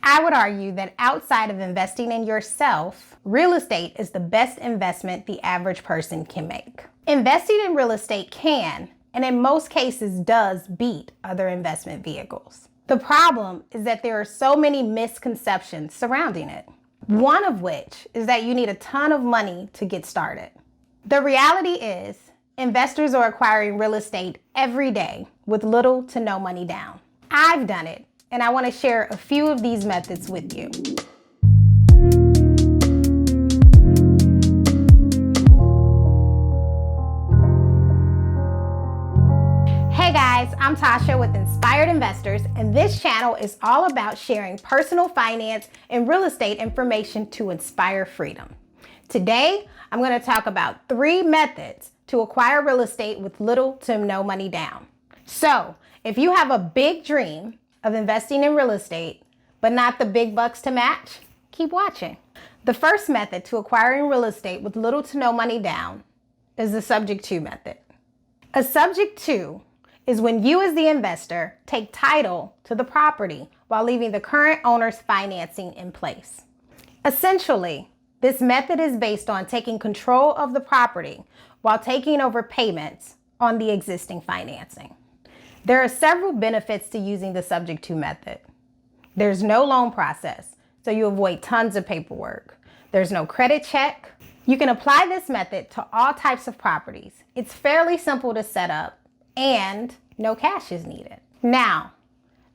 I would argue that outside of investing in yourself, real estate is the best investment the average person can make. Investing in real estate can, and in most cases does, beat other investment vehicles. The problem is that there are so many misconceptions surrounding it. One of which is that you need a ton of money to get started. The reality is, investors are acquiring real estate every day with little to no money down. I've done it, and I want to share a few of these methods with you. Hey guys, I'm Tasha with Inspired Investors, and this channel is all about sharing personal finance and real estate information to inspire freedom. Today, I'm going to talk about 3 methods to acquire real estate with little to no money down. So, if you have a big dream of investing in real estate, but not the big bucks to match, keep watching. The first method to acquiring real estate with little to no money down is the subject to method. A subject to is when you as the investor take title to the property while leaving the current owner's financing in place. Essentially, this method is based on taking control of the property while taking over payments on the existing financing. There are several benefits to using the subject to method. There's no loan process, so you avoid tons of paperwork. There's no credit check. You can apply this method to all types of properties. It's fairly simple to set up, and no cash is needed. Now,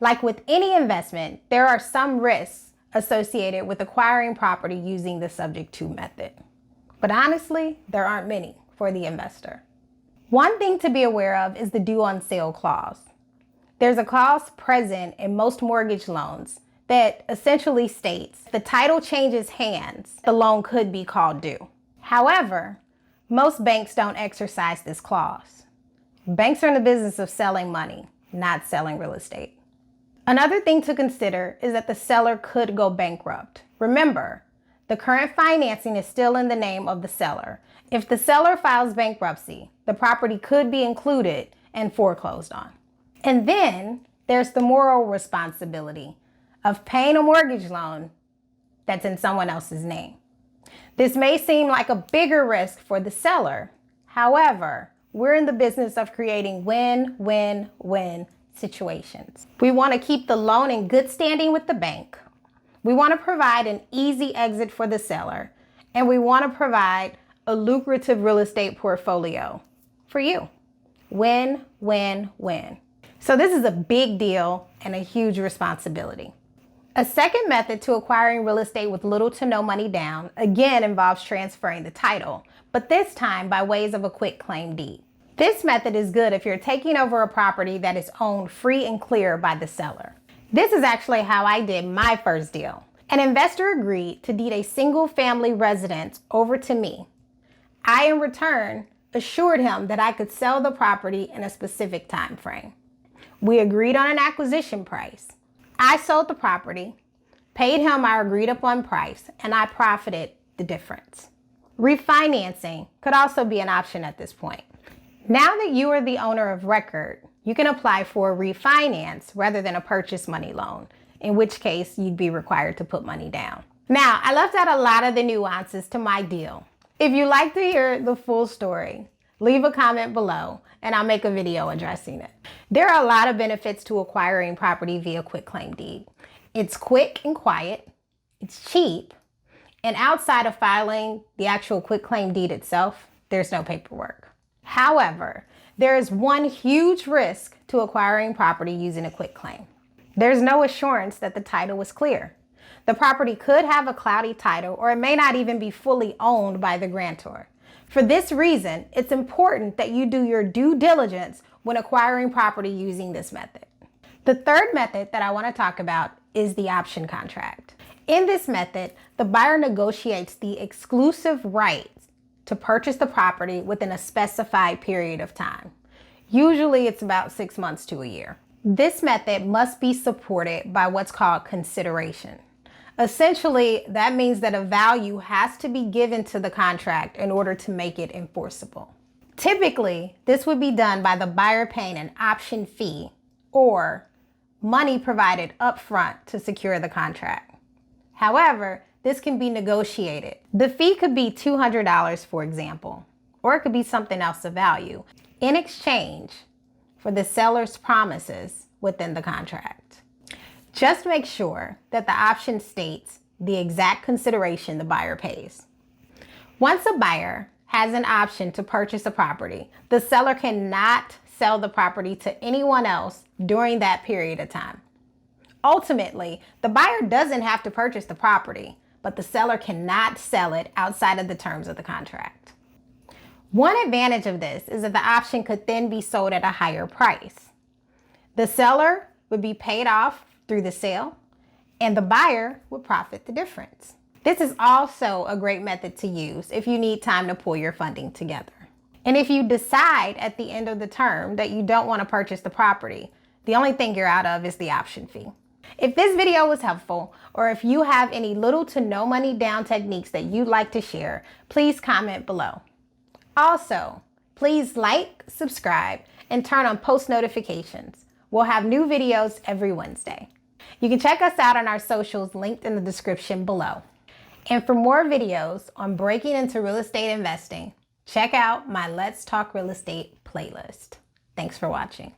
like with any investment, there are some risks associated with acquiring property using the subject to method. But honestly, there aren't many for the investor. One thing to be aware of is the due on sale clause. There's a clause present in most mortgage loans that essentially states if the title changes hands, the loan could be called due. However, most banks don't exercise this clause. Banks are in the business of selling money, not selling real estate. Another thing to consider is that the seller could go bankrupt. Remember, the current financing is still in the name of the seller. If the seller files bankruptcy, the property could be included and foreclosed on. And then there's the moral responsibility of paying a mortgage loan that's in someone else's name. This may seem like a bigger risk for the seller. However, we're in the business of creating win-win-win situations. We want to keep the loan in good standing with the bank. We want to provide an easy exit for the seller, and we want to provide a lucrative real estate portfolio for you. Win, win, win. So this is a big deal and a huge responsibility. A second method to acquiring real estate with little to no money down, again, involves transferring the title, but this time by ways of a quit claim deed. This method is good if you're taking over a property that is owned free and clear by the seller. This is actually how I did my first deal. An investor agreed to deed a single-family residence over to me. I, in return, assured him that I could sell the property in a specific time frame. We agreed on an acquisition price. I sold the property, paid him our agreed upon price, and I profited the difference. Refinancing could also be an option at this point. Now that you are the owner of record, you can apply for a refinance rather than a purchase money loan, in which case you'd be required to put money down. Now, I left out a lot of the nuances to my deal. If you'd like to hear the full story, leave a comment below and I'll make a video addressing it. There are a lot of benefits to acquiring property via quitclaim deed. It's quick and quiet, it's cheap, and outside of filing the actual quitclaim deed itself, there's no paperwork. However, there is one huge risk to acquiring property using a quitclaim. There's no assurance that the title was clear. The property could have a cloudy title, or it may not even be fully owned by the grantor. For this reason, it's important that you do your due diligence when acquiring property using this method. The third method that I want to talk about is the option contract. In this method, the buyer negotiates the exclusive right to purchase the property within a specified period of time. Usually it's about 6 months to a year. This method must be supported by what's called consideration. Essentially, that means that a value has to be given to the contract in order to make it enforceable. Typically, this would be done by the buyer paying an option fee or money provided upfront to secure the contract. However, this can be negotiated. The fee could be $200, for example, or it could be something else of value in exchange for the seller's promises within the contract. Just make sure that the option states the exact consideration the buyer pays. Once a buyer has an option to purchase a property, the seller cannot sell the property to anyone else during that period of time. Ultimately, the buyer doesn't have to purchase the property, but the seller cannot sell it outside of the terms of the contract. One advantage of this is that the option could then be sold at a higher price. The seller would be paid off through the sale, and the buyer would profit the difference. This is also a great method to use if you need time to pull your funding together. And if you decide at the end of the term that you don't want to purchase the property, the only thing you're out of is the option fee. If this video was helpful, or if you have any little to no money down techniques that you'd like to share, please comment below. Also, please like, subscribe, and turn on post notifications. We'll have new videos every Wednesday. You can check us out on our socials linked in the description below. And for more videos on breaking into real estate investing, check out my Let's Talk Real Estate playlist. Thanks for watching.